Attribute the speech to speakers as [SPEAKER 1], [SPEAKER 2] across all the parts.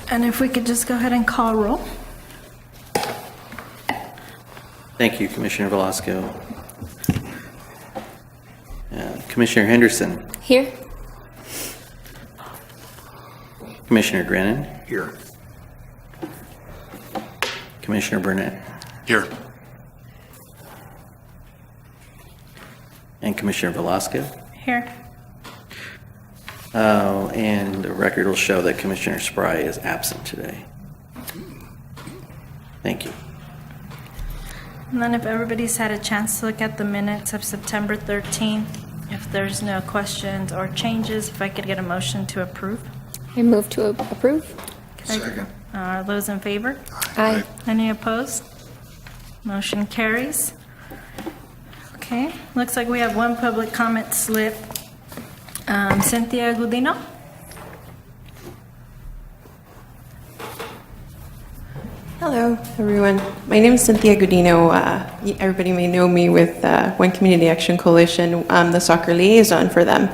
[SPEAKER 1] And if we could just go ahead and call roll.
[SPEAKER 2] Thank you, Commissioner Velasco. Commissioner Henderson.
[SPEAKER 3] Here.
[SPEAKER 2] Commissioner Drennan.
[SPEAKER 4] Here.
[SPEAKER 2] Commissioner Burnett.
[SPEAKER 4] Here.
[SPEAKER 2] And Commissioner Velasco.
[SPEAKER 1] Here.
[SPEAKER 2] And the record will show that Commissioner Spry is absent today. Thank you.
[SPEAKER 1] And then if everybody's had a chance to look at the minutes of September 13th, if there's no questions or changes, if I could get a motion to approve.
[SPEAKER 3] I move to approve.
[SPEAKER 4] Second.
[SPEAKER 1] Are those in favor?
[SPEAKER 3] Aye.
[SPEAKER 1] Any opposed? Motion carries. Okay, looks like we have one public comment slip. Cynthia Gudino?
[SPEAKER 5] Hello, everyone. My name is Cynthia Gudino. Everybody may know me with One Community Action Coalition. I'm the soccer liaison for them.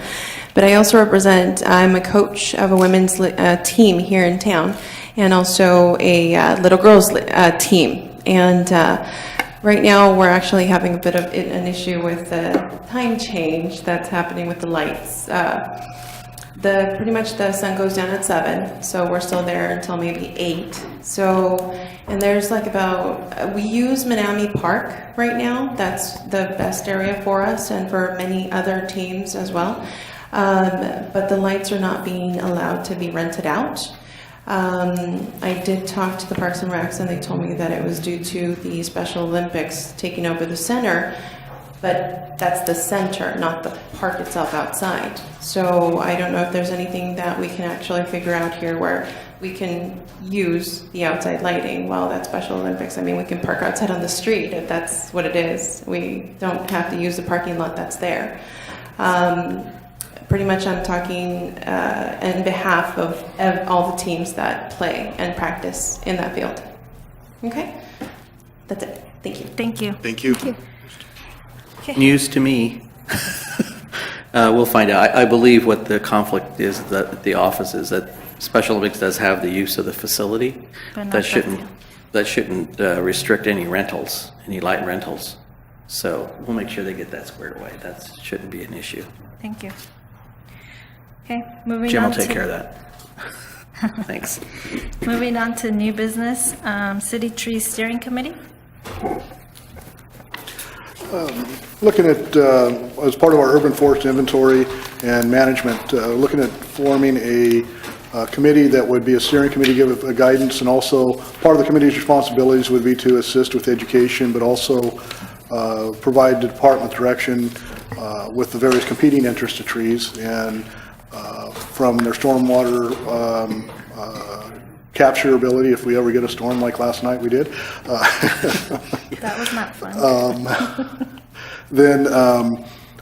[SPEAKER 5] But I also I'm a coach of a women's team here in town and also a little girls team. And right now we're actually having a bit of an issue with the time change that's happening with the lights. Pretty much the sun goes down at 7, so we're still there until maybe 8. So, and there's like we use Manami Park right now. That's the best area for us and for many other teams as well. But the lights are not being allowed to be rented out. I did talk to the Parks and Recs, and they told me that it was due to the Special Olympics taking over the center. But that's the center, not the park itself outside. So I don't know if there's anything that we can actually figure out here where we can use the outside lighting while that Special Olympics. I mean, we can park outside on the street if that's what it is. We don't have to use the parking lot that's there. Pretty much I'm talking on behalf of all the teams that play and practice in that field. Okay? That's it. Thank you.
[SPEAKER 1] Thank you.
[SPEAKER 4] Thank you.
[SPEAKER 2] News to me. We'll find out. I believe what the conflict is that the office is that Special Olympics does have the use of the facility.
[SPEAKER 1] But not
[SPEAKER 2] That shouldn't restrict any rentals, any light rentals. So we'll make sure they get that squared away. That shouldn't be an issue.
[SPEAKER 1] Thank you. Okay, moving on to...
[SPEAKER 2] Jim will take care of that. Thanks.
[SPEAKER 1] Moving on to new business, City Tree Steering Committee.
[SPEAKER 6] Looking at, as part of our urban forest inventory and management, looking at forming a committee that would be a steering committee, give a guidance, and also part of the committee's responsibilities would be to assist with education, but also provide the department direction with the various competing interests of trees, and from their stormwater capture ability, if we ever get a storm like last night we did.
[SPEAKER 1] That was not fun.
[SPEAKER 6] Then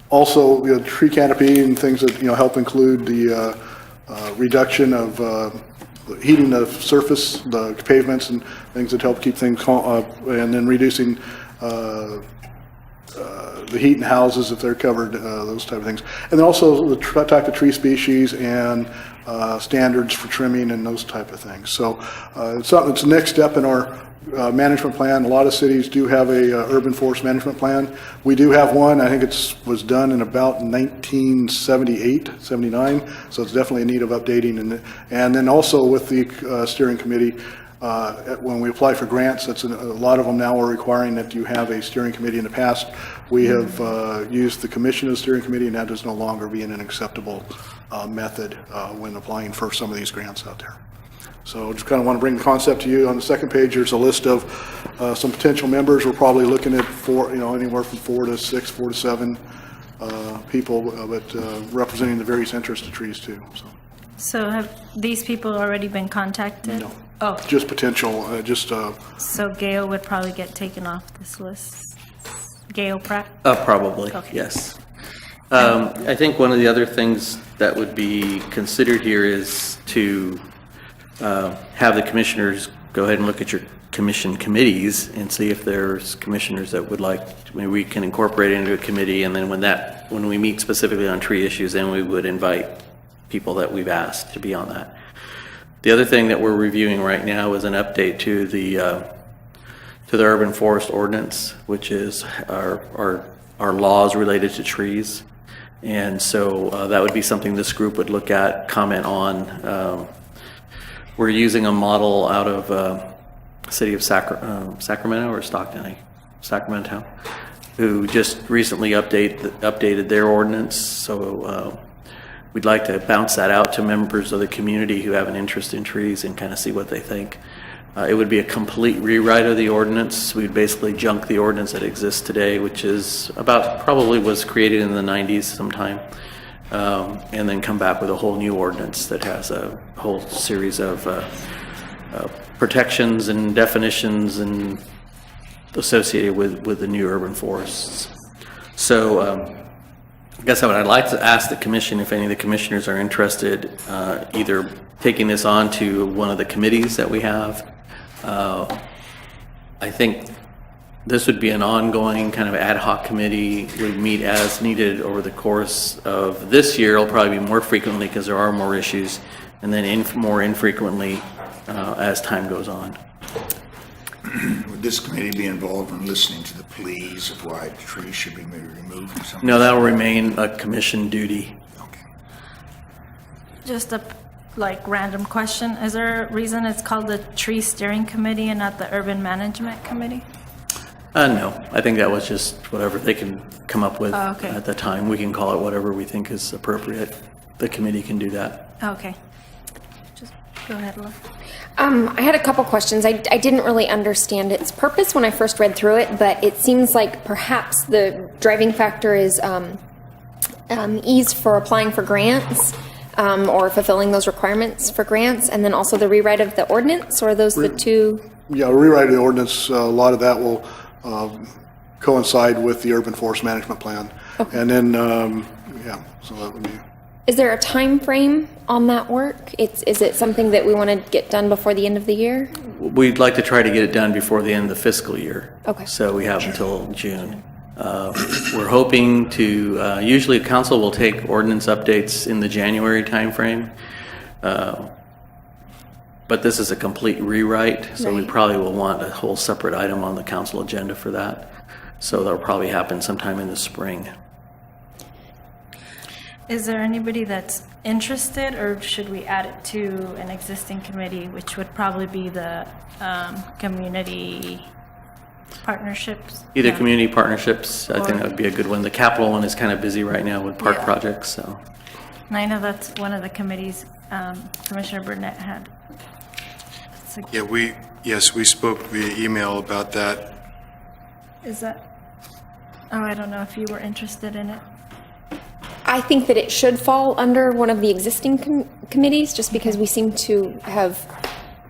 [SPEAKER 6] also tree canopy and things that help include the reduction of heating the surface, the pavements, and things that help keep things calm, and then reducing the heat in houses if they're covered, those type of things. And then also the type of tree species and standards for trimming and those type of things. So it's the next step in our management plan. A lot of cities do have a urban forest management plan. We do have one. I think it was done in about 1978, 79. So it's definitely in need of updating. And then also with the steering committee, when we apply for grants, a lot of them now are requiring that you have a steering committee. In the past, we have used the commission as steering committee, and that is no longer being an acceptable method when applying for some of these grants out there. So just kind of want to bring the concept to you. On the second page, there's a list of some potential members. We're probably looking at anywhere from 4 to 6, 4 to 7 people, but representing the various interests of trees too.
[SPEAKER 1] So have these people already been contacted?
[SPEAKER 6] No.
[SPEAKER 1] Oh,
[SPEAKER 6] Just potential,
[SPEAKER 1] so Gail would probably get taken off this list? Gail Pratt?
[SPEAKER 2] Probably,
[SPEAKER 1] Okay.
[SPEAKER 2] yes. I think one of the other things that would be considered here is to have the commissioners go ahead and look at your commission committees and see if there's commissioners that would like, maybe we can incorporate it into a committee, and then when we meet specifically on tree issues, then we would invite people that we've asked to be on that. The other thing that we're reviewing right now is an update to the urban forest ordinance, which is our laws related to trees. And so that would be something this group would look at, comment on. We're using a model out of city of Sacramento or Stockton, Sacramento, who just recently updated their ordinance. So we'd like to bounce that out to members of the community who have an interest in trees and kind of see what they think. It would be a complete rewrite of the ordinance. We'd basically junk the ordinance that exists today, which is probably was created in the 90s sometime, and then come back with a whole new ordinance that has a whole series of protections and definitions and associated with the new urban forests. So I guess I'd like to ask the commission if any of the commissioners are interested either taking this on to one of the committees that we have. I think this would be an ongoing kind of ad hoc committee. We'd meet as needed over the course of this year. It'll probably be more frequently because there are more issues, and then more infrequently as time goes on.
[SPEAKER 4] Would this committee be involved in listening to the pleas of why trees should be removed or something?
[SPEAKER 2] No, that will remain a commission duty.
[SPEAKER 4] Okay.
[SPEAKER 1] Just a random question. Is there a reason it's called the Tree Steering Committee and not the Urban Management Committee?
[SPEAKER 2] No, I think that was just whatever they can come up with
[SPEAKER 1] Oh, okay.
[SPEAKER 2] at the time. We can call it whatever we think is appropriate. The committee can do that.
[SPEAKER 1] Okay. Just go ahead, Laura.
[SPEAKER 3] I had a couple questions. I didn't really understand its purpose when I first read through it, but it seems like perhaps the driving factor is ease for applying for grants or fulfilling those requirements for grants, and then also the rewrite of the ordinance, or are those the two?
[SPEAKER 6] Yeah, rewrite of the ordinance, a lot of that will coincide with the urban forest management plan.
[SPEAKER 3] Okay.
[SPEAKER 6] And then, yeah, so that would be.
[SPEAKER 3] Is there a time frame on that work? Is it something that we want to get done before the end of the year?
[SPEAKER 2] We'd like to try to get it done before the end of the fiscal year.
[SPEAKER 3] Okay.
[SPEAKER 2] So we have until June. We're hoping to, usually council will take ordinance updates in the January timeframe. But this is a complete rewrite, so we
[SPEAKER 3] Right.
[SPEAKER 2] probably will want a whole separate item on the council agenda for that. So that'll probably happen sometime in the spring.
[SPEAKER 1] Is there anybody that's interested, or should we add it to an existing committee, which would probably be the community partnerships?
[SPEAKER 2] Either
[SPEAKER 1] Yeah.
[SPEAKER 2] community partnerships, I think
[SPEAKER 1] Or-
[SPEAKER 2] that would be a good one. The capital one is kind of busy right now with park
[SPEAKER 1] Yeah.
[SPEAKER 2] projects, so.
[SPEAKER 1] And I know that's one of the committees Commissioner Burnett had.
[SPEAKER 7] Yeah, we spoke via email about that.
[SPEAKER 1] Is that, oh, I don't know if you were interested in it.
[SPEAKER 3] I think that it should fall under one of the existing committees, just because we seem to have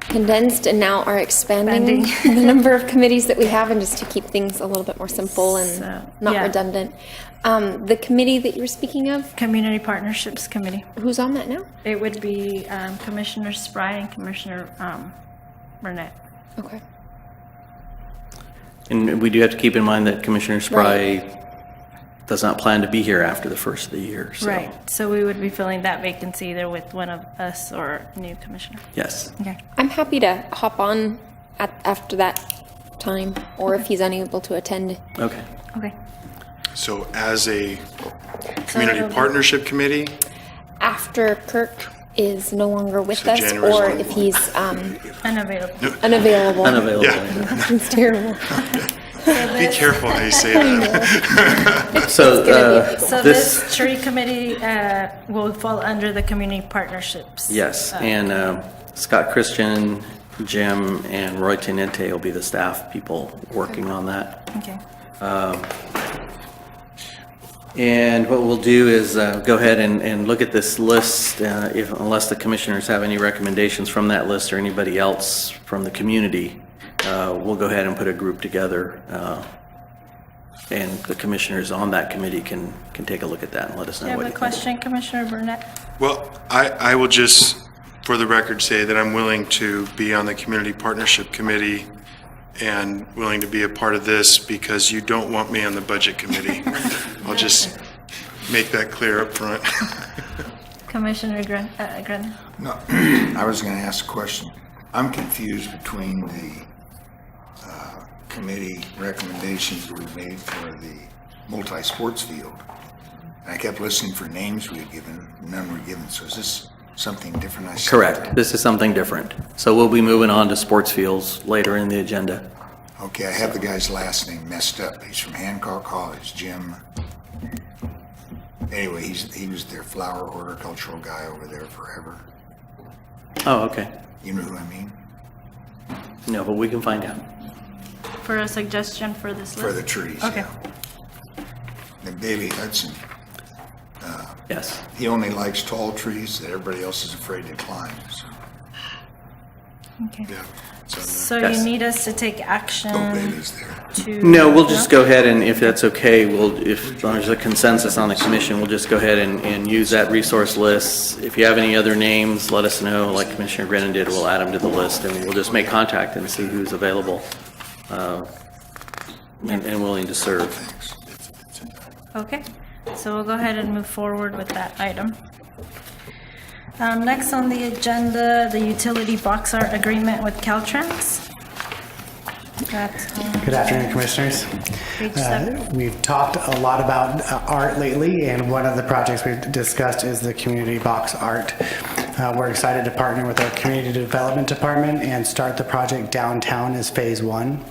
[SPEAKER 3] condensed and now are expanding the number of committees that we have, and just to keep things a little bit more simple and
[SPEAKER 1] So,
[SPEAKER 3] not
[SPEAKER 1] yeah.
[SPEAKER 3] redundant. The committee that you were speaking of,
[SPEAKER 1] Community Partnerships Committee.
[SPEAKER 3] who's on that now?
[SPEAKER 1] It would be Commissioner Spry and Commissioner Burnett.
[SPEAKER 3] Okay.
[SPEAKER 2] And we do have to keep in mind that Commissioner Spry does not plan to be here after the first of the year, so.
[SPEAKER 1] Right, so we would be filling that vacancy either with one of us or a new commissioner.
[SPEAKER 2] Yes.
[SPEAKER 1] Okay.
[SPEAKER 3] I'm happy to hop on after that time, or if he's unable to attend.
[SPEAKER 2] Okay.
[SPEAKER 1] Okay.
[SPEAKER 7] So as a community
[SPEAKER 1] it'll be-
[SPEAKER 7] partnership committee,
[SPEAKER 3] After Kirk is no longer with
[SPEAKER 7] So
[SPEAKER 3] us,
[SPEAKER 7] January's
[SPEAKER 3] or
[SPEAKER 7] one.
[SPEAKER 3] if he's
[SPEAKER 1] Unavailable.
[SPEAKER 3] unavailable.
[SPEAKER 2] Unavailable.
[SPEAKER 7] Yeah.
[SPEAKER 3] It's terrible.
[SPEAKER 7] be careful how you say that.
[SPEAKER 2] So,
[SPEAKER 1] So this tree committee will fall under the community partnerships.
[SPEAKER 2] yes, and Scott Christian, Jim, and Roy Tenente will be the staff people working on that.
[SPEAKER 1] Okay.
[SPEAKER 2] And what we'll do is go ahead and look at this list, unless the commissioners have any recommendations from that list or anybody else from the community, we'll go ahead and put a group together, and the commissioners on that committee can take a look at that and let us
[SPEAKER 1] Do
[SPEAKER 2] know
[SPEAKER 1] you
[SPEAKER 2] what
[SPEAKER 1] have
[SPEAKER 2] you
[SPEAKER 1] a
[SPEAKER 2] think.
[SPEAKER 1] question, Commissioner Burnett?
[SPEAKER 7] Well, I will just, for the record, say that I'm willing to be on the community partnership committee and willing to be a part of this because you don't want me on the budget committee. I'll just make that clear up front.
[SPEAKER 1] Commissioner Gren.
[SPEAKER 4] No, I was going to ask a question. I'm confused between the committee recommendations we made for the multi-sports field. And I kept listening for names we had given, none were given. So is this something different? I said?
[SPEAKER 2] Correct. This is something different. So we'll be moving on to sports fields later in the agenda.
[SPEAKER 4] Okay, I have the guy's last name messed up. He's from Hancock College, Jim. Anyway, he was their flower horticultural guy over there forever.
[SPEAKER 2] Oh, okay.
[SPEAKER 4] You know who I mean?
[SPEAKER 2] No, but we can find out.
[SPEAKER 1] For a suggestion for this list?
[SPEAKER 4] For the trees.
[SPEAKER 1] Okay.
[SPEAKER 4] Yeah. And Bailey Hudson,
[SPEAKER 2] Yes.
[SPEAKER 4] he only likes tall trees that everybody else is afraid to climb. So.
[SPEAKER 1] Okay.
[SPEAKER 7] Yeah.
[SPEAKER 1] So
[SPEAKER 2] Yes.
[SPEAKER 1] you need us to take action
[SPEAKER 4] Oh, Bailey's there.
[SPEAKER 1] to?
[SPEAKER 2] No, we'll just go ahead and if that's okay, if there's a consensus on the commission, we'll just go ahead and use that resource list. If you have any other names, let us know, like Commissioner Grennan did, we'll add them to the list and we'll just make contact and see who's available and willing to serve.
[SPEAKER 1] Okay, so we'll go ahead and move forward with that item. Next on the agenda, the utility box art agreement with Caltrans. That's on
[SPEAKER 8] Good afternoon, Commissioners.
[SPEAKER 1] page 7.
[SPEAKER 8] We've talked a lot about art lately, and one of the projects we've discussed is the community box art. We're excited to partner with our Community Development Department and start the project downtown as Phase 1.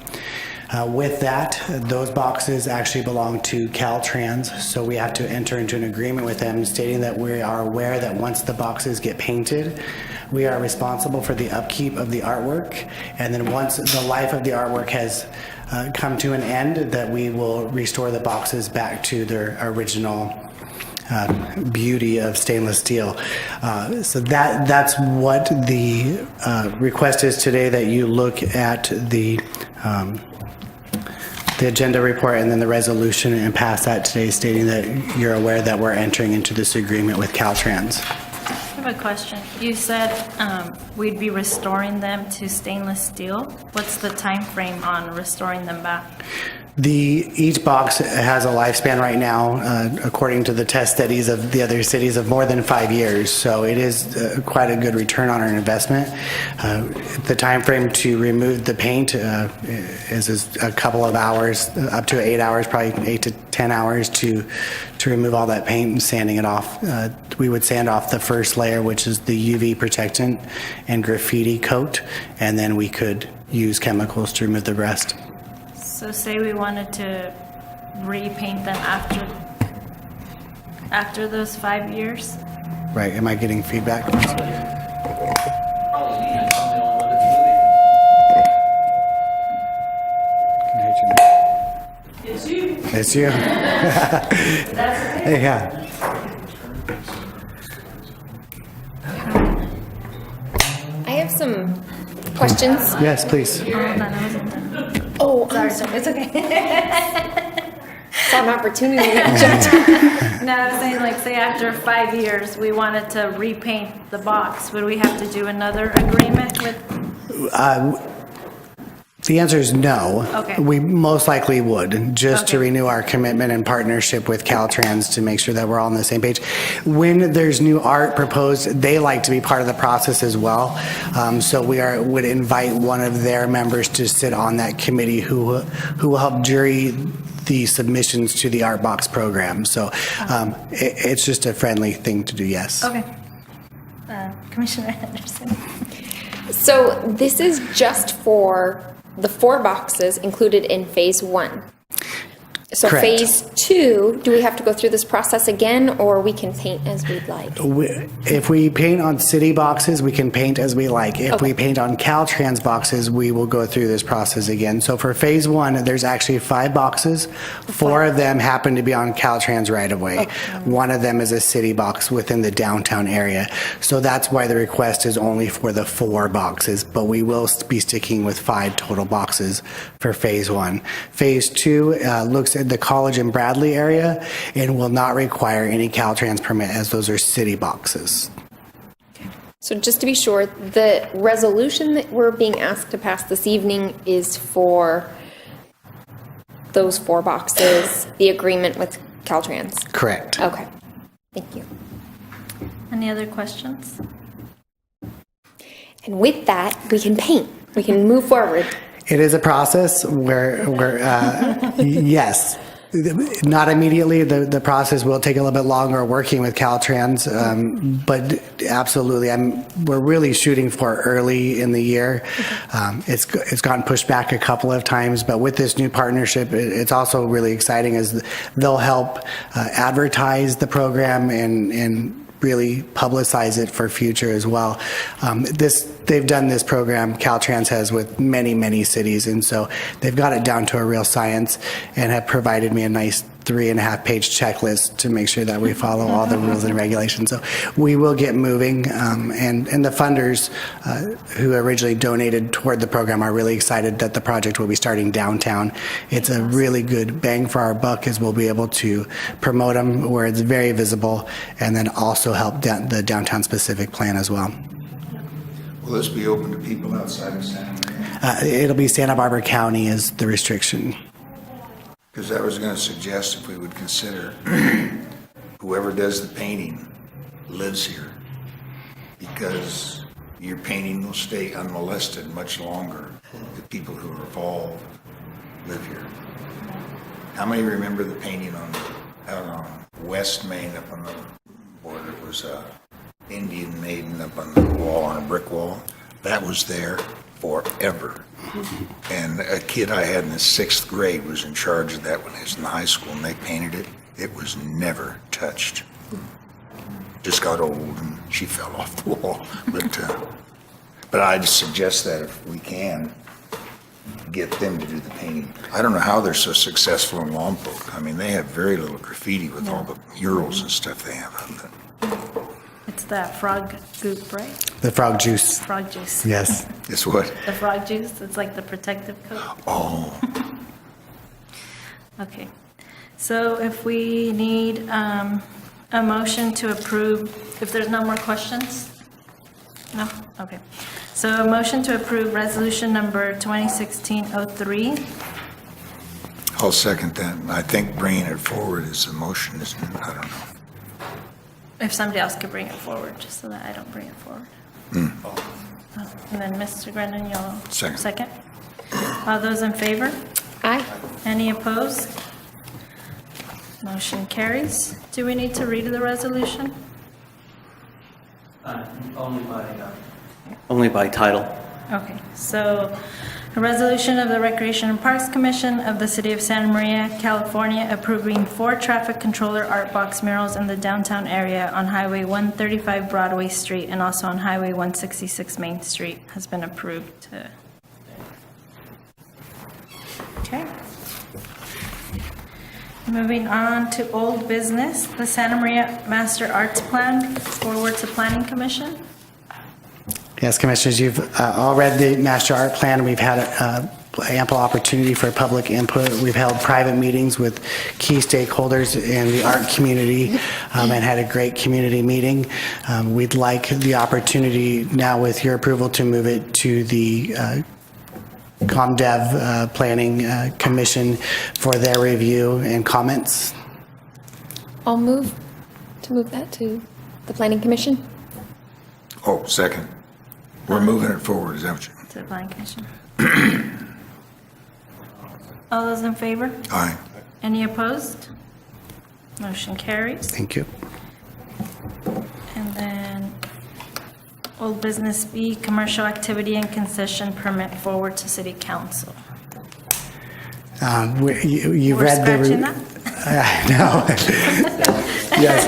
[SPEAKER 8] With that, those boxes actually belong to Caltrans, so we have to enter into an agreement with them stating that we are aware that once the boxes get painted, we are responsible for the upkeep of the artwork, and then once the life of the artwork has come to an end, that we will restore the boxes back to their original beauty of stainless steel. So that's what the request is today, that you look at the agenda report and then the resolution and pass that today, stating that you're aware that we're entering into this agreement with Caltrans.
[SPEAKER 1] I have a question. You said we'd be restoring them to stainless steel. What's the time frame on restoring them back?
[SPEAKER 8] Each box has a lifespan right now, according to the test studies of the other cities, of more than 5 years. So it is quite a good return on our investment. The time frame to remove the paint is a couple of hours, up to 8 hours, probably 8 to 10 hours to remove all that paint and sanding it off. We would sand off the first layer, which is the UV protectant and graffiti coat, and then we could use chemicals to remove the rest.
[SPEAKER 1] So say we wanted to repaint them after those 5 years?
[SPEAKER 8] Right, am I getting feedback? It's you. It's you. Yeah.
[SPEAKER 3] I have some questions.
[SPEAKER 8] Yes, please.
[SPEAKER 1] Hold on, I wasn't done.
[SPEAKER 3] Oh,
[SPEAKER 1] Sorry, it's okay.
[SPEAKER 3] saw an opportunity to jump.
[SPEAKER 1] No, I was saying, like, say after 5 years, we wanted to repaint the box, would we have to do another agreement with?
[SPEAKER 8] The answer is no.
[SPEAKER 1] Okay.
[SPEAKER 8] We most likely would, just to
[SPEAKER 1] Okay.
[SPEAKER 8] renew our commitment and partnership with Caltrans to make sure that we're all on the same page. When there's new art proposed, they like to be part of the process as well. So we would invite one of their members to sit on that committee who will help jury the submissions to the Art Box program. So it's just a friendly thing to do, yes.
[SPEAKER 1] Okay. Commissioner Henderson.
[SPEAKER 3] So this is just for the 4 boxes included in Phase 1. So
[SPEAKER 8] Correct.
[SPEAKER 3] Phase 2, do we have to go through this process again, or we can paint as we'd like?
[SPEAKER 8] If we paint on city boxes, we can paint as we like. If we
[SPEAKER 3] Okay.
[SPEAKER 8] paint on Caltrans boxes, we will go through this process again. So for Phase 1, there's actually 5 boxes. 4 of them happen to be on Caltrans right away. One of them is a city box within the downtown area. So that's why the request is only for the 4 boxes, but we will be sticking with 5 total boxes for Phase 1. Phase 2 looks at the College and Bradley area and will not require any Caltrans permit, as those are city boxes.
[SPEAKER 3] So just to be sure, the resolution that we're being asked to pass this evening is for those 4 boxes, the agreement with Caltrans?
[SPEAKER 8] Correct.
[SPEAKER 3] Okay, thank you.
[SPEAKER 1] Any other questions?
[SPEAKER 3] And with that, we can paint. We can move forward.
[SPEAKER 8] It is a process where yes, not immediately. The process will take a little bit longer working with Caltrans, but absolutely, we're really shooting for early in the year. It's gotten pushed back a couple of times, but with this new partnership, it's also really exciting as they'll help advertise the program and really publicize it for future as well. They've done this program, Caltrans has, with many, many cities, and so they've got it down to a real science and have provided me a nice 3.5-page checklist to make sure that we follow all the rules and regulations. So we will get moving, and the funders who originally donated toward the program are really excited that the project will be starting downtown. It's a really good bang for our buck, as we'll be able to promote them where it's very visible, and then also help the downtown specific plan as well.
[SPEAKER 4] Will this be open to people outside of Santa Maria?
[SPEAKER 8] It'll be Santa Barbara County is the restriction.
[SPEAKER 4] Because I was going to suggest if we would consider whoever does the painting lives here, because your painting will stay unmolested much longer. The people who are involved live here. How many remember the painting out on West Main up on the border? It was a Indian maiden up on the wall, on a brick wall. That was there forever. And a kid I had in the 6th grade was in charge of that when he was in high school, and they painted it. It was never touched. Just got old and she fell off the wall. But I'd suggest that if we can, get them to do the painting. I don't know how they're so successful in Lompoc. I mean, they have very little graffiti with all the murals and stuff they have out there.
[SPEAKER 1] It's that frog goop, right?
[SPEAKER 8] The frog juice.
[SPEAKER 1] Frog juice.
[SPEAKER 8] Yes.
[SPEAKER 4] It's what?
[SPEAKER 1] The frog juice, it's like the protective coat.
[SPEAKER 4] Oh,
[SPEAKER 1] Okay. So if we need a motion to approve, if there's no more questions? No? Okay. So a motion to approve resolution number 2016-03.
[SPEAKER 4] I'll second that. I think bringing it forward is a motion, isn't it? I don't know.
[SPEAKER 1] If somebody else could bring it forward, just so that I don't bring it forward. And then Mr. Brendan, you'll
[SPEAKER 4] Second.
[SPEAKER 1] All those in favor?
[SPEAKER 3] Aye.
[SPEAKER 1] Any opposed? Motion carries. Do we need to read the resolution?
[SPEAKER 2] Only by title.
[SPEAKER 1] Okay, so a resolution of the Recreation and Parks Commission of the City of Santa Maria, California, approving 4 traffic controller art box murals in the downtown area on Highway 135 Broadway Street and also on Highway 166 Main Street has been approved. Okay. Moving on to old business, the Santa Maria Master Arts Plan forward to Planning Commission.
[SPEAKER 8] Yes, Commissioners, you've all read the Master Art Plan. We've had ample opportunity for public input. We've held private meetings with key stakeholders in the art community and had a great community meeting. We'd like the opportunity now, with your approval, to move it to the ComDev Planning Commission for their review and comments.
[SPEAKER 3] I'll move that to the Planning Commission.
[SPEAKER 4] Oh, second. We're moving it forward, is that what you?
[SPEAKER 1] To the Planning Commission. All those in favor?
[SPEAKER 4] Aye.
[SPEAKER 1] Any opposed? Motion carries.
[SPEAKER 8] Thank you.
[SPEAKER 1] And then old business B, commercial activity and concession permit forward to City Council.
[SPEAKER 8] You've
[SPEAKER 1] We're
[SPEAKER 8] read the.
[SPEAKER 1] scratching that?
[SPEAKER 8] No. Yes.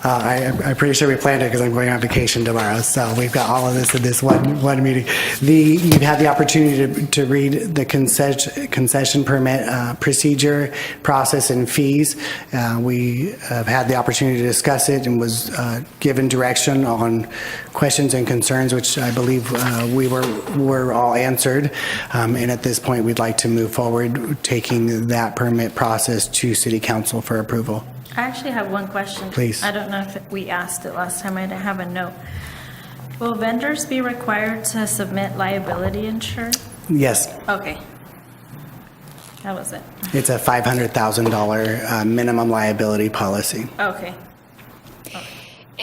[SPEAKER 8] I'm pretty sure we planned it because I'm going on vacation tomorrow. So we've got all of this in this one meeting. You've had the opportunity to read the concession permit procedure, process, and fees. We have had the opportunity to discuss it and was given direction on questions and concerns, which I believe we were all answered. And at this point, we'd like to move forward, taking that permit process to City Council for approval.
[SPEAKER 1] I actually have one question.
[SPEAKER 8] Please.
[SPEAKER 1] I don't know if we asked it last time. I didn't have a note. Will vendors be required to submit liability insurance?
[SPEAKER 8] Yes.
[SPEAKER 1] Okay. That was it.
[SPEAKER 8] It's a $500,000 minimum liability policy.
[SPEAKER 1] Okay.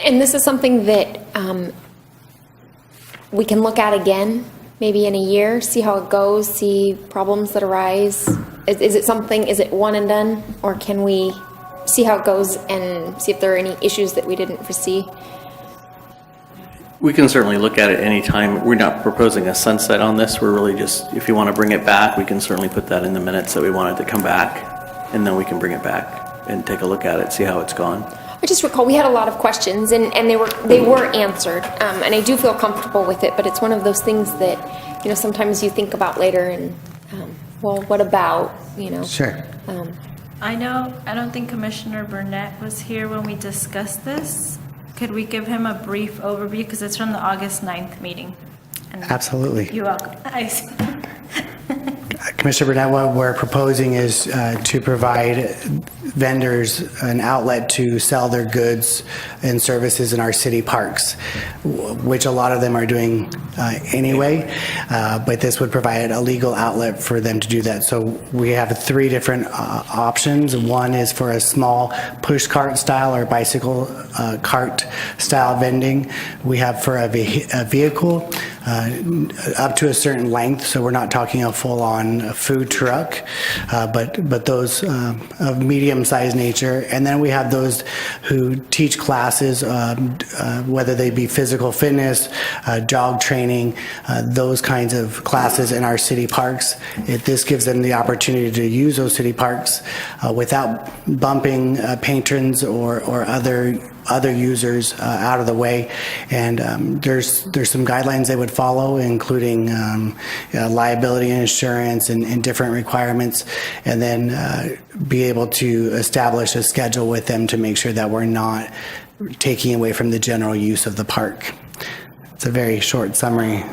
[SPEAKER 3] And this is something that we can look at again, maybe in a year, see how it goes, see problems that arise. Is it one and done, or can we see how it goes and see if there are any issues that we didn't foresee?
[SPEAKER 2] We can certainly look at it anytime. We're not proposing a sunset on this. We're really just, if you want to bring it back, we can certainly put that in the minutes that we wanted to come back, and then we can bring it back and take a look at it, see how it's gone.
[SPEAKER 3] I just recall we had a lot of questions and they were answered, and I do feel comfortable with it, but it's one of those things that, you know, sometimes you think about later and, well, what about, you know?
[SPEAKER 8] Sure.
[SPEAKER 1] I don't think Commissioner Burnett was here when we discussed this. Could we give him a brief overview, because it's from the August 9th meeting? And
[SPEAKER 8] Absolutely.
[SPEAKER 1] You're welcome. I see.
[SPEAKER 8] Commissioner Burnett, what we're proposing is to provide vendors an outlet to sell their goods and services in our city parks, which a lot of them are doing anyway, but this would provide a legal outlet for them to do that. So we have three different options. One is for a small push cart style or bicycle cart style vending. We have for a vehicle up to a certain length, so we're not talking a full-on food truck, but those of medium-sized nature. And then we have those who teach classes, whether they be physical fitness, jog training, those kinds of classes in our city parks. This gives them the opportunity to use those city parks without bumping patrons or other users out of the way. And there's some guidelines they would follow, including liability insurance and different requirements, and then be able to establish a schedule with them to make sure that we're not taking away from the general use of the park. It's a very short summary.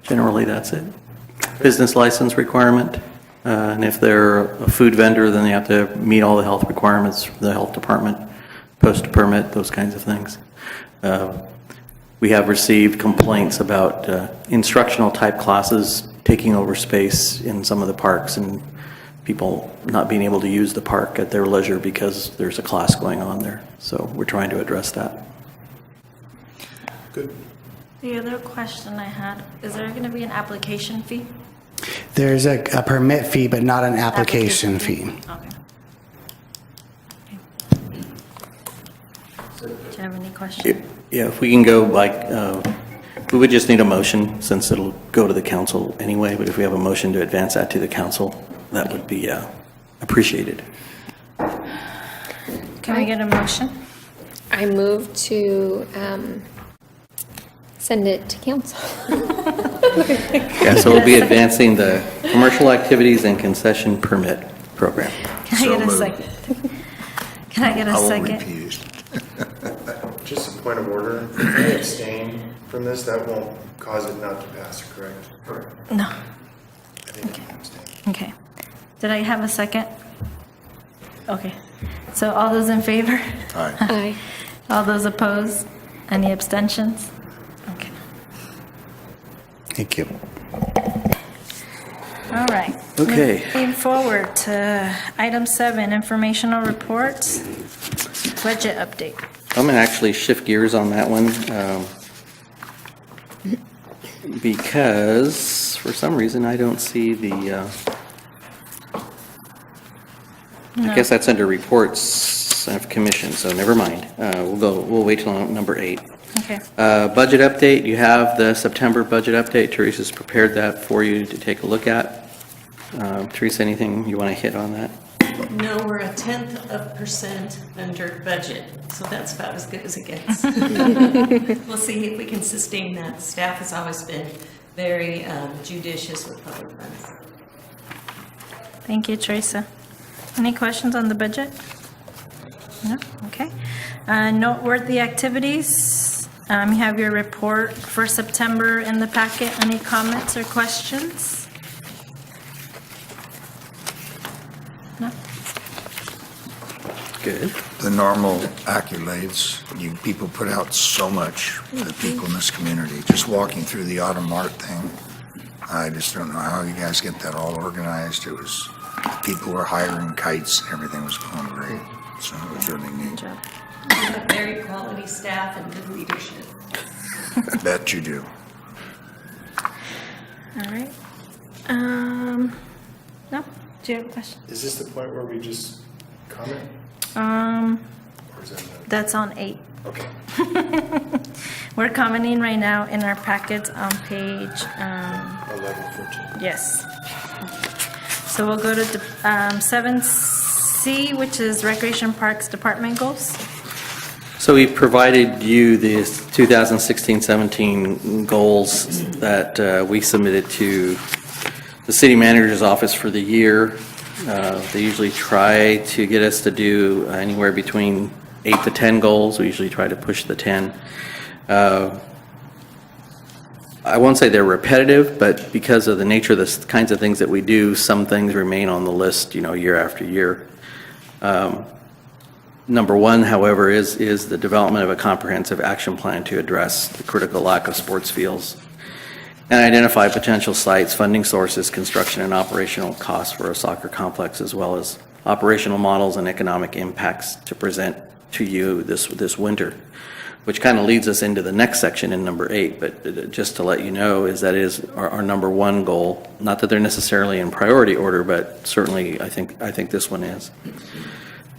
[SPEAKER 2] Generally, that's it. Business license requirement, and if they're a food vendor, then they have to meet all the health requirements from the health department, post a permit, those kinds of things. We have received complaints about instructional type classes taking over space in some of the parks and people not being able to use the park at their leisure because there's a class going on there. So we're trying to address that.
[SPEAKER 6] Good.
[SPEAKER 1] The other question I had, is there going to be an application fee?
[SPEAKER 8] There's a permit fee, but not an application fee.
[SPEAKER 1] Okay. Do you have any questions?
[SPEAKER 2] Yeah, if we can go like, we would just need a motion since it'll go to the council anyway, but if we have a motion to advance that to the council, that would be appreciated.
[SPEAKER 1] Can we get a motion?
[SPEAKER 3] I move to send it to council.
[SPEAKER 2] Yeah, so we'll be advancing the commercial activities and concession permit program.
[SPEAKER 1] Can I
[SPEAKER 4] So
[SPEAKER 1] get a
[SPEAKER 4] moved.
[SPEAKER 1] second? Can I get a
[SPEAKER 4] I won't
[SPEAKER 1] second?
[SPEAKER 4] repeat it.
[SPEAKER 7] Just a point of order, if I abstain from this, that won't cause it not to pass, correct? Correct.
[SPEAKER 1] No.
[SPEAKER 7] I think I can abstain.
[SPEAKER 1] Okay. Did I have a second? Okay. So all those in favor?
[SPEAKER 4] All right.
[SPEAKER 3] Aye.
[SPEAKER 1] All those opposed? Any abstentions? Okay.
[SPEAKER 8] Thank you.
[SPEAKER 1] All right.
[SPEAKER 2] Okay.
[SPEAKER 1] Moving forward to item 7, informational reports, budget update.
[SPEAKER 2] I'm going to actually shift gears on that one because for some reason I don't see the, I guess that's under reports of commission, so never mind. We'll wait till number 8.
[SPEAKER 1] Okay.
[SPEAKER 2] Budget update, you have the September budget update. Teresa's prepared that for you to take a look at. Teresa, anything you want to hit on that?
[SPEAKER 9] No, we're 1/10% under budget, so that's about as good as it gets. We'll see if we can sustain that. Staff has always been very judicious with public funds.
[SPEAKER 1] Thank you, Teresa. Any questions on the budget? No? Okay. Noteworthy activities. You have your report for September in the packet. Any comments or questions? No?
[SPEAKER 2] Good.
[SPEAKER 4] The normal accolades, you people put out so much for the people in this community. Just walking through the Autumn Art thing, I just don't know how you guys get that all organized. It was, people were hiring kites, everything was going great, so it was really neat.
[SPEAKER 1] Good job.
[SPEAKER 9] We have very quality staff and good leadership.
[SPEAKER 4] I bet you do.
[SPEAKER 1] All right. No, do you have a question?
[SPEAKER 10] Is this the point where we just comment? Or is that
[SPEAKER 1] That's on 8.
[SPEAKER 10] okay?
[SPEAKER 1] We're commenting right now in our packets on page,
[SPEAKER 10] 11, 14.
[SPEAKER 1] yes. So we'll go to 7C, which is Recreation Parks Department goals.
[SPEAKER 2] So we provided you the 2016-17 goals that we submitted to the city manager's office for the year. They usually try to get us to do anywhere between 8 to 10 goals. We usually try to push the 10. I won't say they're repetitive, but because of the nature of the kinds of things that we do, some things remain on the list, year after year. Number one, however, is the development of a comprehensive action plan to address the critical lack of sports fields and identify potential sites, funding sources, construction and operational costs for a soccer complex, as well as operational models and economic impacts to present to you this winter, which kind of leads us into the next section in number 8. But just to let you know, is our number one goal. Not that they're necessarily in priority order, but certainly I think this one is.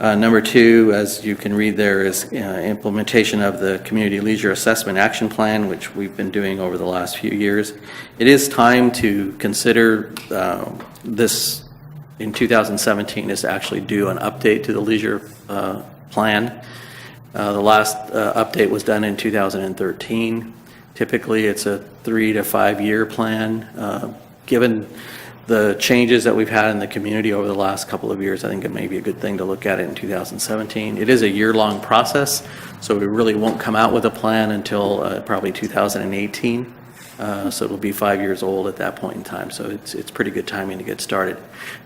[SPEAKER 2] Number 2, as you can read there, is implementation of the Community Leisure Assessment Action Plan, which we've been doing over the last few years. It is time to consider this in 2017 is to actually do an update to the leisure plan. The last update was done in 2013. Typically, it's a 3 to 5 year plan. Given the changes that we've had in the community over the last couple of years, I think it may be a good thing to look at it in 2017. It is a year-long process, so we really won't come out with a plan until probably 2018. So it'll be 5 years old at that point in time. So it's pretty good timing to get started.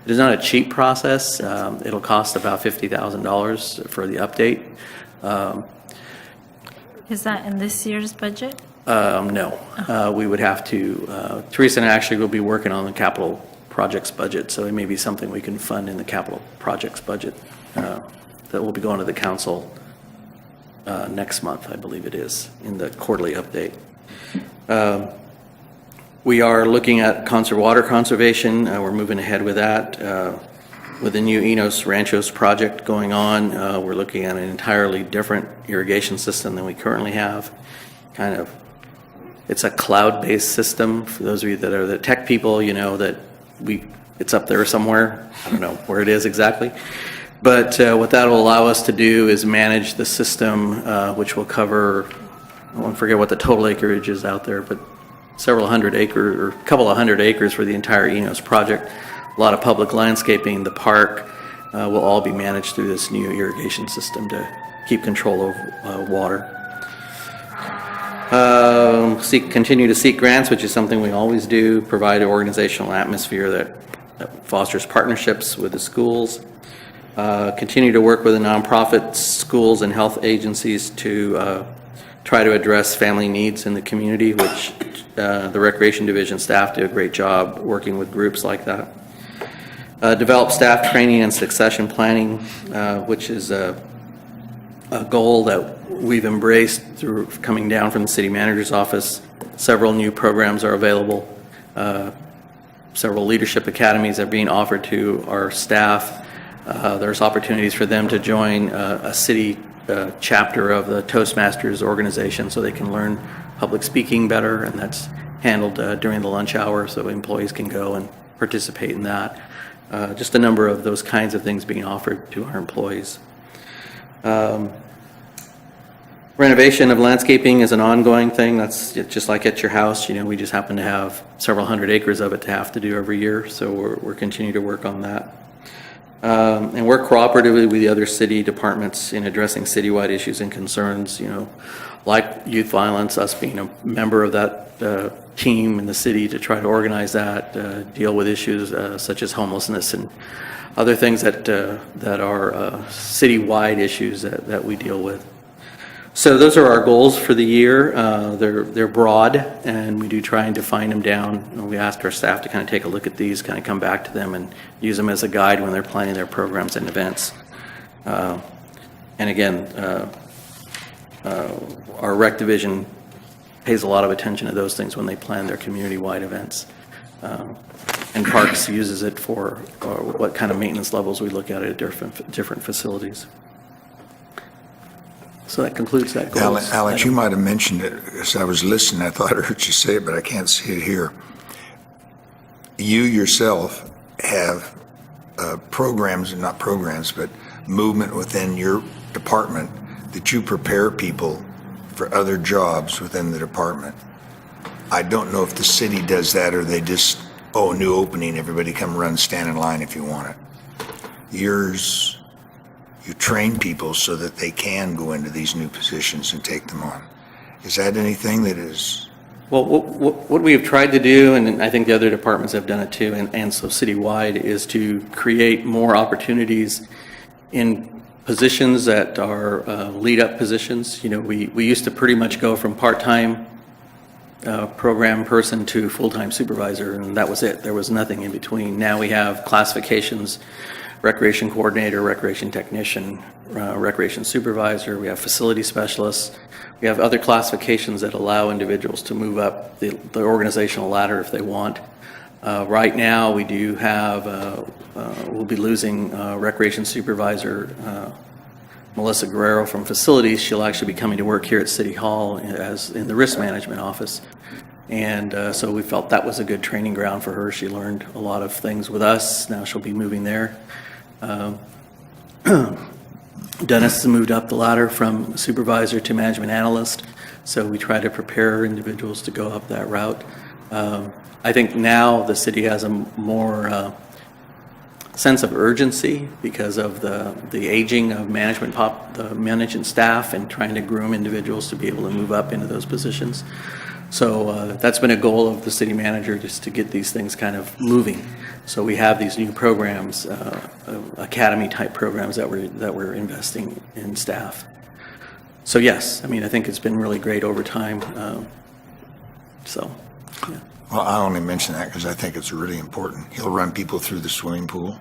[SPEAKER 2] It is not a cheap process. It'll cost about $50,000 for the update.
[SPEAKER 1] Is that in this year's budget?
[SPEAKER 2] No, we would have to, Teresa and I actually will be working on the capital projects budget, so it may be something we can fund in the capital projects budget that will be going to the council next month, I believe it is, in the quarterly update. We are looking at water conservation. We're moving ahead with that. With the new Enos Ranchos project going on, we're looking at an entirely different irrigation system than we currently have. It's a cloud-based system. For those of you that are the tech people, you know that it's up there somewhere. I don't know where it is exactly. But what that will allow us to do is manage the system, which will cover, I won't forget what the total acreage is out there, but several hundred acres, or a couple of hundred acres for the entire Enos project. A lot of public landscaping, the park will all be managed through this new irrigation system to keep control of water. Continue to seek grants, which is something we always do, provide an organizational atmosphere that fosters partnerships with the schools. Continue to work with the nonprofits, schools, and health agencies to try to address family needs in the community, which the Recreation Division staff do a great job working with groups like that. Develop staff training and succession planning, which is a goal that we've embraced through coming down from the city manager's office. Several new programs are available. Several leadership academies are being offered to our staff. There's opportunities for them to join a city chapter of the Toastmasters organization so they can learn public speaking better, and that's handled during the lunch hour so employees can go and participate in that. Just a number of those kinds of things being offered to our employees. Renovation of landscaping is an ongoing thing. That's just like at your house. We just happen to have several hundred acres of it to have to do every year, so we're continuing to work on that. And work cooperatively with the other city departments in addressing citywide issues and concerns, like youth violence, us being a member of that team in the city to try to organize that, deal with issues such as homelessness and other things that are citywide issues that we deal with. So those are our goals for the year. They're broad, and we do try and define them down. And we asked our staff to kind of take a look at these, kind of come back to them and use them as a guide when they're planning their programs and events. And again, our rec division pays a lot of attention to those things when they plan their community-wide events. And Parks uses it for what kind of maintenance levels we look at different facilities. So that concludes that goal.
[SPEAKER 4] Alex, you might have mentioned it, as I was listening, I thought I heard you say it, but I can't see it here. You yourself have programs, not programs, but movement within your department that you prepare people for other jobs within the department. I don't know if the city does that or they just, oh, new opening, everybody come run, stand in line if you want it. Yours, you train people so that they can go into these new positions and take them on. Is that anything that is?
[SPEAKER 2] Well, what we have tried to do, and I think the other departments have done it too, and so citywide, is to create more opportunities in positions that are lead-up positions. You know, we used to pretty much go from part-time program person to full-time supervisor, and that was it. There was nothing in between. Now we have classifications: recreation coordinator, recreation technician, recreation supervisor. We have facility specialists. We have other classifications that allow individuals to move up the organizational ladder if they want. Right now, we do have, we'll be losing recreation supervisor Melissa Guerrero from facilities. She'll actually be coming to work here at City Hall as in the risk management office. And so we felt that was a good training ground for her. She learned a lot of things with us. Now she'll be moving there. Dennis has moved up the ladder from supervisor to management analyst, so we try to prepare individuals to go up that route. I think now the city has a more sense of urgency because of the aging of the management staff and trying to groom individuals to be able to move up into those positions. So that's been a goal of the city manager, just to get these things kind of moving. So we have these new programs, academy-type programs that we're investing in staff. So yes, I mean, I think it's been really great over time. Yeah.
[SPEAKER 4] Well, I only mention that because I think it's really important. He'll run people through the swimming pool.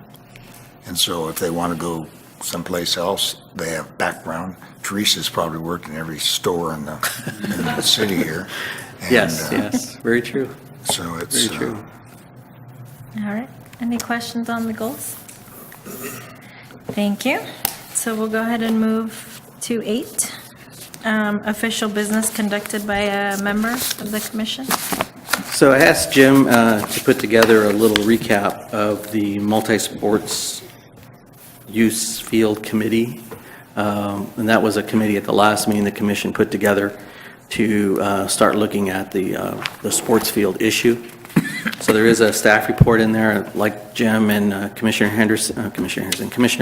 [SPEAKER 4] And so if they want to go someplace else, they have background. Teresa's probably worked in every store in the city here. And,
[SPEAKER 2] yes, very true.
[SPEAKER 4] So it's
[SPEAKER 2] very true.
[SPEAKER 1] All right. Any questions on the goals? Thank you. So we'll go ahead and move to 8. Official business conducted by a member of the commission.
[SPEAKER 2] So I asked Jim to put together a little recap of the multi-sports use field committee. And that was a committee at the last meeting the commission put together to start looking at the sports field issue. So there is a staff report in there, like Jim and Commissioner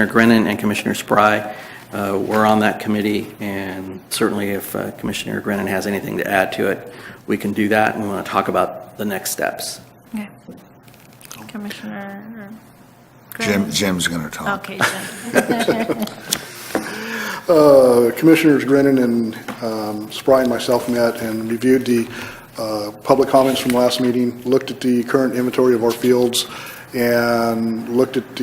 [SPEAKER 2] Grennan and Commissioner Spry were on that committee, and certainly if Commissioner Grennan has anything to add to it, we can do that, and we want to talk about the next steps.
[SPEAKER 1] Okay. Commissioner Grennan.
[SPEAKER 4] Jim's going to talk.
[SPEAKER 1] Okay, Jim.
[SPEAKER 6] Commissioners Grennan and Spry and myself met and reviewed the public comments from last meeting, looked at the current inventory of our fields, and looked at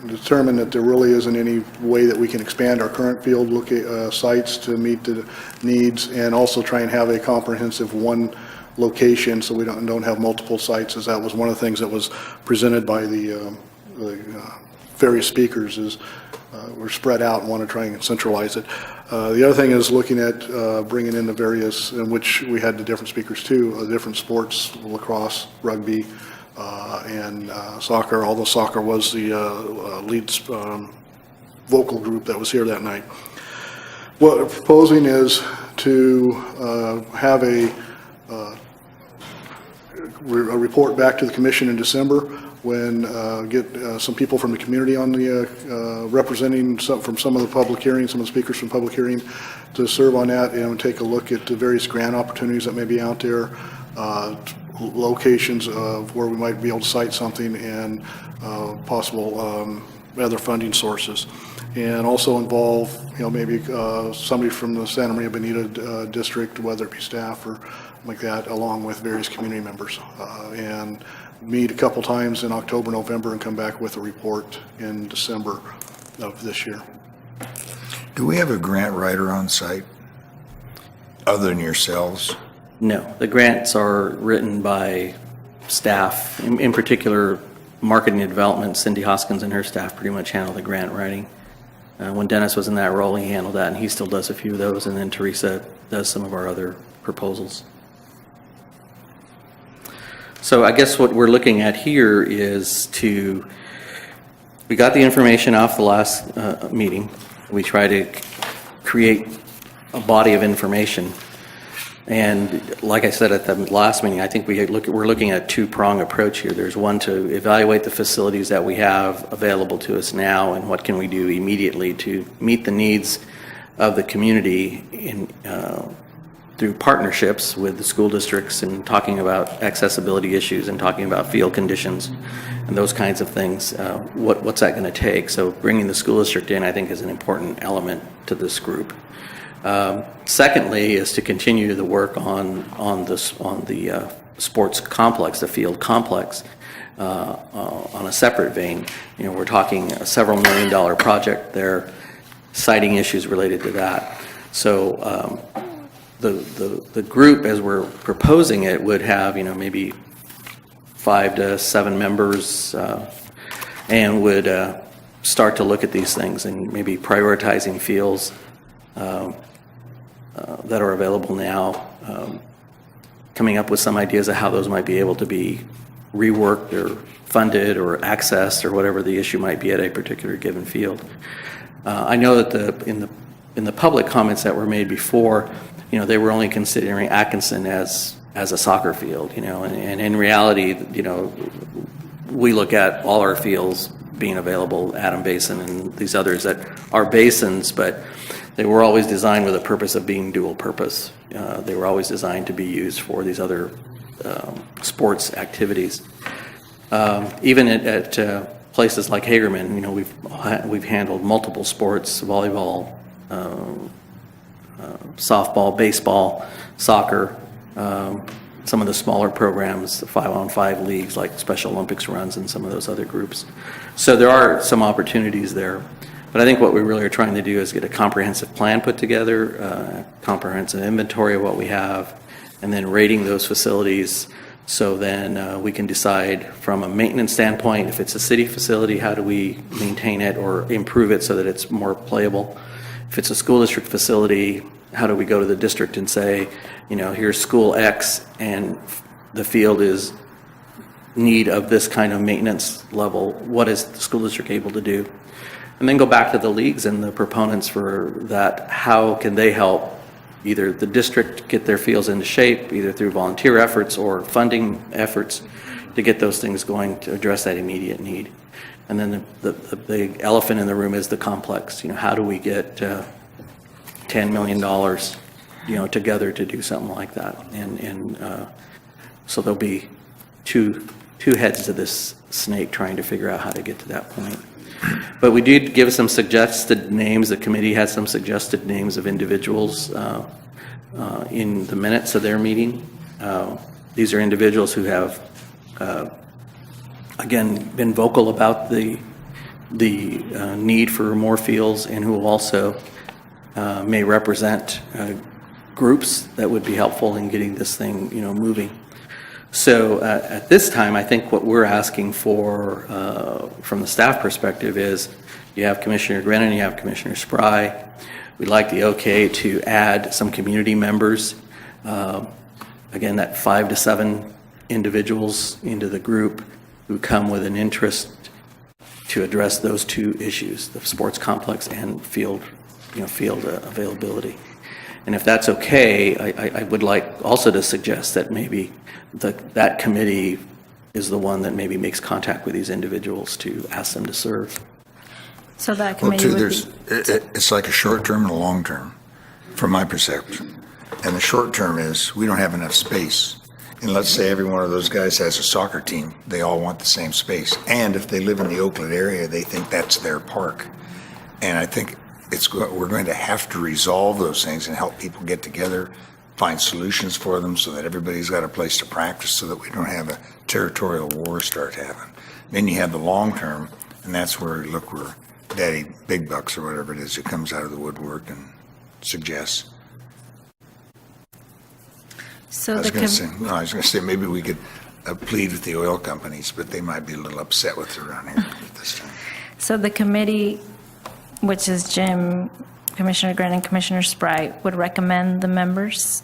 [SPEAKER 6] determined that there really isn't any way that we can expand our current field sites to meet the needs, and also try and have a comprehensive one location so we don't have multiple sites, as that was one of the things that was presented by the various speakers, is we're spread out and want to try and centralize it. The other thing is looking at bringing in the various, in which we had the different speakers too, different sports, lacrosse, rugby, and soccer, although soccer was the lead vocal group that was here that night. What we're proposing is to have a report back to the commission in December, when get some people from the community on the representing from some of the public hearings, some of the speakers from public hearing, to serve on that and take a look at the various grant opportunities that may be out there, locations of where we might be able to site something, and possible other funding sources, and also involve, maybe somebody from the Santa Maria Bonita district, whether it be staff or like that, along with various community members, and meet a couple times in October, November, and come back with a report in December of this year.
[SPEAKER 4] Do we have a grant writer on site? Other than yourselves?
[SPEAKER 2] No, the grants are written by staff, in particular, marketing and development. Cindy Hoskins and her staff pretty much handle the grant writing. When Dennis was in that role, he handled that, and he still does a few of those, and then Teresa does some of our other proposals. So I guess what we're looking at here is we got the information off the last meeting. We try to create a body of information. And like I said at the last meeting, I think we're looking at a two-prong approach here. There's one to evaluate the facilities that we have available to us now and what can we do immediately to meet the needs of the community through partnerships with the school districts and talking about accessibility issues and talking about field conditions and those kinds of things. What's that going to take? So bringing the school district in, I think, is an important element to this group. Secondly, is to continue the work on the sports complex, the field complex, on a separate vein. You know, we're talking a several $1 million project there, citing issues related to that. So the group, as we're proposing it, would have, you know, maybe 5 to 7 members, and would start to look at these things and maybe prioritizing fields that are available now, coming up with some ideas of how those might be able to be reworked or funded or accessed or whatever the issue might be at a particular given field. I know that in the public comments that were made before, you know, they were only considering Atkinson as a soccer field, you know, and in reality, you know, we look at all our fields being available, Adam Basin and these others that are basins, but they were always designed with a purpose of being dual purpose. They were always designed to be used for these other sports activities. Even at places like Hagerman, you know, we've handled multiple sports: volleyball, softball, baseball, soccer. Some of the smaller programs, the 5-on-5 leagues like Special Olympics runs and some of those other groups. So there are some opportunities there. But I think what we really are trying to do is get a comprehensive plan put together, comprehensive inventory of what we have, and then rating those facilities so then we can decide from a maintenance standpoint, if it's a city facility, how do we maintain it or improve it so that it's more playable? If it's a school district facility, how do we go to the district and say, you know, here's school X and the field is need of this kind of maintenance level. What is the school district able to do? And then go back to the leagues and the proponents for that. How can they help either the district get their fields into shape, either through volunteer efforts or funding efforts to get those things going to address that immediate need? And then the elephant in the room is the complex. You know, how do we get $10 million, you know, together to do something like that? And so there'll be two heads to this snake trying to figure out how to get to that point. But we did give some suggested names. The committee had some suggested names of individuals in the minutes of their meeting. These are individuals who have, again, been vocal about the need for more fields and who also may represent groups that would be helpful in getting this thing, you know, moving. So at this time, I think what we're asking for from the staff perspective is you have Commissioner Grennan, you have Commissioner Spry. We'd like the okay to add some community members. Again, that 5 to 7 individuals into the group who come with an interest to address those two issues, the sports complex and field availability. And if that's okay, I would like also to suggest that maybe that committee is the one that maybe makes contact with these individuals to ask them to serve.
[SPEAKER 1] So that
[SPEAKER 4] Well,
[SPEAKER 1] committee
[SPEAKER 4] too,
[SPEAKER 1] would be...
[SPEAKER 4] it's like a short term and a long term, from my perception. And the short term is, we don't have enough space. And let's say every one of those guys has a soccer team, they all want the same space. And if they live in the Oakland area, they think that's their park. And I think we're going to have to resolve those things and help people get together, find solutions for them so that everybody's got a place to practice so that we don't have a territorial war start happening. Then you have the long term, and that's where, look, where Daddy Big Bucks or whatever it is who comes out of the woodwork and suggests.
[SPEAKER 1] So
[SPEAKER 4] I was
[SPEAKER 1] the,
[SPEAKER 4] going to say, no, I was going to say, maybe we could plead with the oil companies, but they might be a little upset with it around here at this time.
[SPEAKER 1] so the committee, which is Jim, Commissioner Grant, and Commissioner Spry, would recommend the members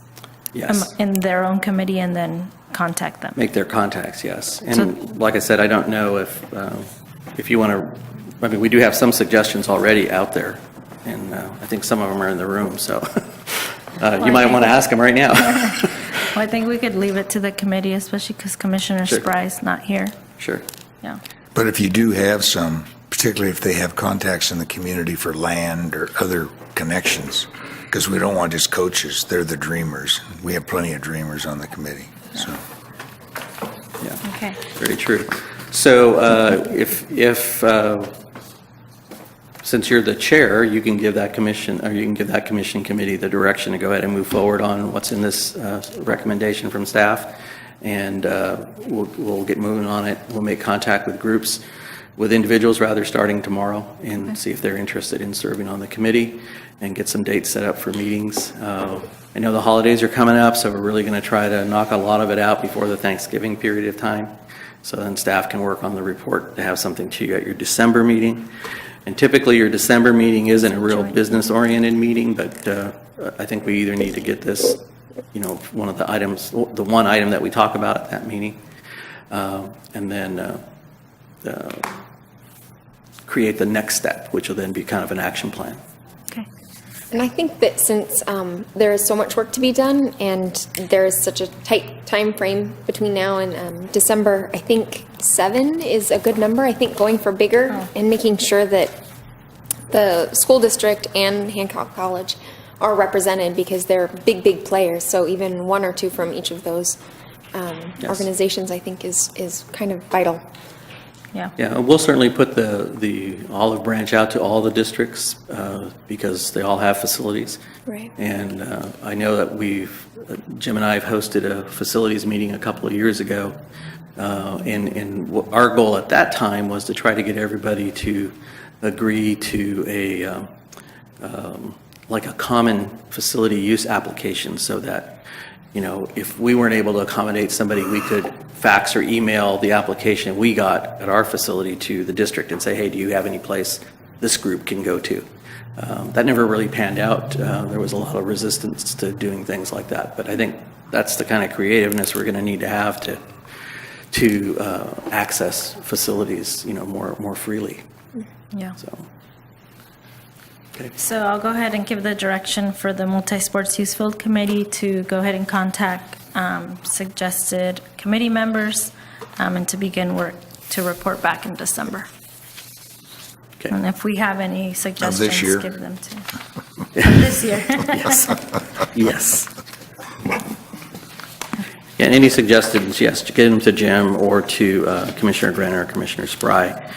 [SPEAKER 2] Yes.
[SPEAKER 1] in their own committee and then contact them.
[SPEAKER 2] Make their contacts, yes. And like I said, I don't know if you want to, I mean, we do have some suggestions already out there, and I think some of them are in the room, so you might want to ask them right now.
[SPEAKER 1] Well, I think we could leave it to the committee, especially because Commissioner
[SPEAKER 2] Sure.
[SPEAKER 1] Spry's not here.
[SPEAKER 2] Sure.
[SPEAKER 1] Yeah.
[SPEAKER 4] But if you do have some, particularly if they have contacts in the community for land or other connections, because we don't want just coaches, they're the dreamers. We have plenty of dreamers on the committee, so.
[SPEAKER 2] Yeah.
[SPEAKER 1] Okay.
[SPEAKER 2] Very true. So since you're the chair, you can give that commission, or you can give that commission committee the direction to go ahead and move forward on what's in this recommendation from staff, and we'll get moving on it. We'll make contact with groups, with individuals rather, starting tomorrow, and see if they're interested in serving on the committee, and get some dates set up for meetings. I know the holidays are coming up, so we're really going to try to knock a lot of it out before the Thanksgiving period of time, so then staff can work on the report to have something to you at your December meeting. And typically, your December meeting isn't a real business-oriented meeting, but I think we either need to get this, one of the items, the one item that we talk about at that meeting, and then create the next step, which will then be kind of an action plan.
[SPEAKER 1] Okay.
[SPEAKER 3] And I think that since there is so much work to be done and there is such a tight time frame between now and December, I think 7 is a good number. I think going for bigger and making sure that the school district and Hancock College are represented, because they're big, big players. So even 1 or 2 from each of those organizations, I think, is kind of vital.
[SPEAKER 1] Yeah.
[SPEAKER 2] Yeah, we'll certainly put the olive branch out to all the districts because they all have facilities.
[SPEAKER 3] Right.
[SPEAKER 2] And I know that Jim and I have hosted a facilities meeting a couple of years ago. And our goal at that time was to try to get everybody to agree to like a common facility use application, so that, if we weren't able to accommodate somebody, we could fax or email the application we got at our facility to the district and say, hey, do you have any place this group can go to? That never really panned out. There was a lot of resistance to doing things like that. But I think that's the kind of creativeness we're going to need to have to access facilities, more freely.
[SPEAKER 1] Yeah.
[SPEAKER 2] So, okay.
[SPEAKER 1] So I'll go ahead and give the direction for the Multi-Sports Use Field Committee to go ahead and contact suggested committee members and to begin work to report back in December.
[SPEAKER 2] Okay.
[SPEAKER 1] And if we have any suggestions,
[SPEAKER 4] year?
[SPEAKER 1] give them to this year.
[SPEAKER 2] Yes. Yes. Yeah, any suggestions, yes, to get them to Jim or to Commissioner Grant or Commissioner Spry.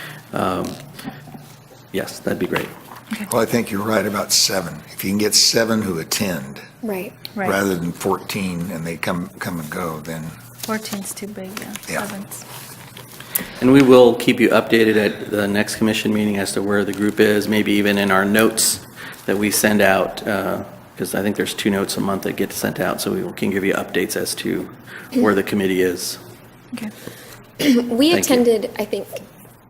[SPEAKER 2] Yes, that'd be great.
[SPEAKER 4] Well, I think you're right about 7. If you can get 7 who attend,
[SPEAKER 3] Right.
[SPEAKER 1] Right.
[SPEAKER 4] rather than 14 and they come and go, then
[SPEAKER 1] 14's too big,
[SPEAKER 4] Yeah.
[SPEAKER 1] 7's.
[SPEAKER 2] And we will keep you updated at the next commission meeting as to where the group is, maybe even in our notes that we send out, because I think there's 2 notes a month that get sent out, so we can give you updates as to where the committee is.
[SPEAKER 1] Okay.
[SPEAKER 3] We
[SPEAKER 2] Thank you.
[SPEAKER 3] attended, I think,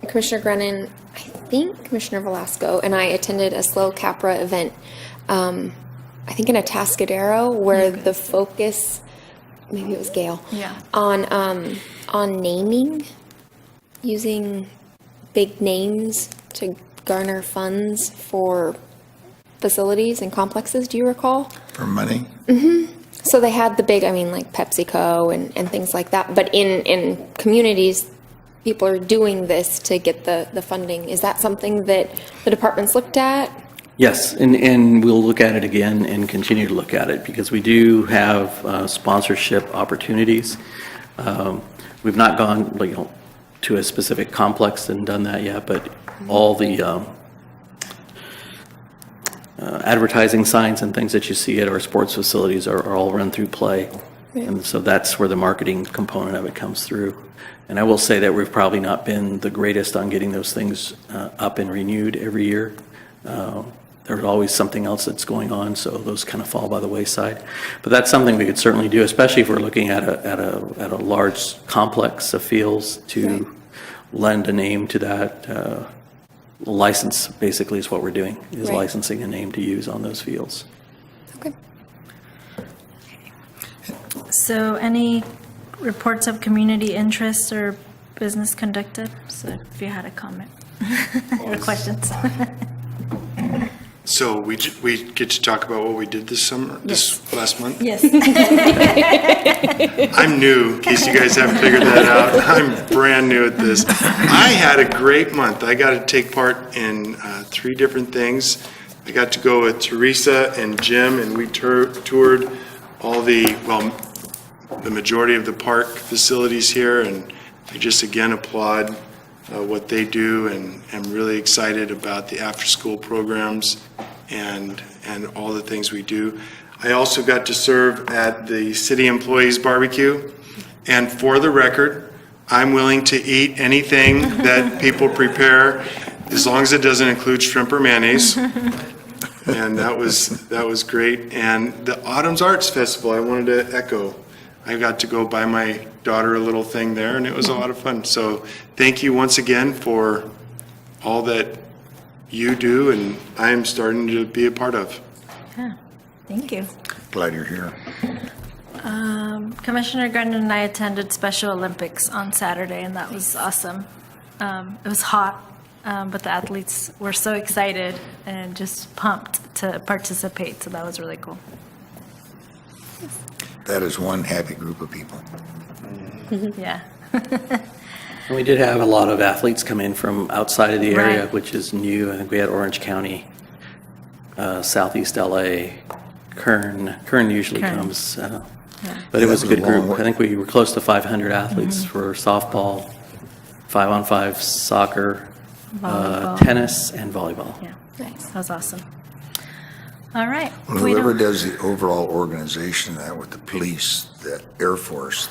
[SPEAKER 3] Commissioner Grennan, I think Commissioner Velasco, and I attended a Slow Capra event, I think in Atascadero, where the focus, maybe it was Gail,
[SPEAKER 1] Yeah.
[SPEAKER 3] on naming, using big names to garner funds for facilities and complexes. Do you recall?
[SPEAKER 4] for money,
[SPEAKER 3] So they had the big, like PepsiCo and things like that. But in communities, people are doing this to get the funding. Is that something that the department's looked at?
[SPEAKER 2] Yes, and we'll look at it again and continue to look at it, because we do have sponsorship opportunities. We've not gone, to a specific complex and done that yet, but all the advertising signs and things that you see at our sports facilities are all run through Play. And so that's where the marketing component of it comes through. And I will say that we've probably not been the greatest on getting those things up and renewed every year. there's always something else that's going on, so those kind of fall by the wayside. But that's something we could certainly do, especially if we're looking at a large complex of fields to lend a name to that. License basically is what we're doing, is
[SPEAKER 3] Right.
[SPEAKER 2] licensing a name to use on those fields.
[SPEAKER 3] Okay.
[SPEAKER 1] So any reports of community interest or business conducted? So if you had a comment or questions.
[SPEAKER 7] So we get to talk about what we did this summer, this last month?
[SPEAKER 1] Yes.
[SPEAKER 7] I'm new, in case you guys haven't figured that out. I'm brand new at this. I had a great month. I got to take part in 3 different things. I got to go with Teresa and Jim, and we toured all the majority of the park facilities here, and I just again applaud what they do, and I'm really excited about the after-school programs and all the things we do. I also got to serve at the City Employees Barbecue, and for the record, I'm willing to eat anything that people prepare, as long as it doesn't include shrimp or mayonnaise. And that was great. And the Autumn's Arts Festival, I wanted to echo. I got to go buy my daughter a little thing there, and it was a lot of fun. So thank you once again for all that you do, and I am starting to be a part of.
[SPEAKER 1] Yeah, thank you.
[SPEAKER 4] Glad you're here.
[SPEAKER 1] Commissioner Gardner and I attended Special Olympics on Saturday, and that was awesome. It was hot, but the athletes were so excited and just pumped to participate, so that was really cool.
[SPEAKER 4] That is one happy group of people.
[SPEAKER 1] Yeah.
[SPEAKER 2] And we did have a lot of athletes come in from outside of the area,
[SPEAKER 1] Right.
[SPEAKER 2] which is new. I think we had Orange County, Southeast LA, Kern. Kern usually
[SPEAKER 1] Kern.
[SPEAKER 2] comes. But it was a
[SPEAKER 4] That was
[SPEAKER 2] good
[SPEAKER 4] a long
[SPEAKER 2] group.
[SPEAKER 4] way.
[SPEAKER 2] I think we were close to 500 athletes
[SPEAKER 1] Mm-hmm.
[SPEAKER 2] for softball, 5-on-5 soccer,
[SPEAKER 1] Volleyball.
[SPEAKER 2] tennis, and volleyball.
[SPEAKER 1] Yeah, that was awesome. All right.
[SPEAKER 4] Well,
[SPEAKER 1] We
[SPEAKER 4] whoever
[SPEAKER 1] don't-
[SPEAKER 4] does the overall organization of that with the police, the Air Force,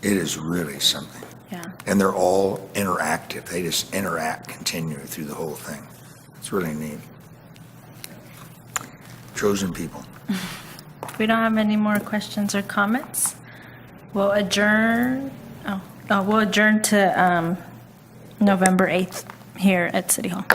[SPEAKER 4] it is really something.
[SPEAKER 1] Yeah.
[SPEAKER 4] And they're all interactive. They just interact continually through the whole thing. It's really neat. Chosen people.
[SPEAKER 1] If we don't have any more questions or comments, we'll adjourn. We'll adjourn to November 8th here at City Hall.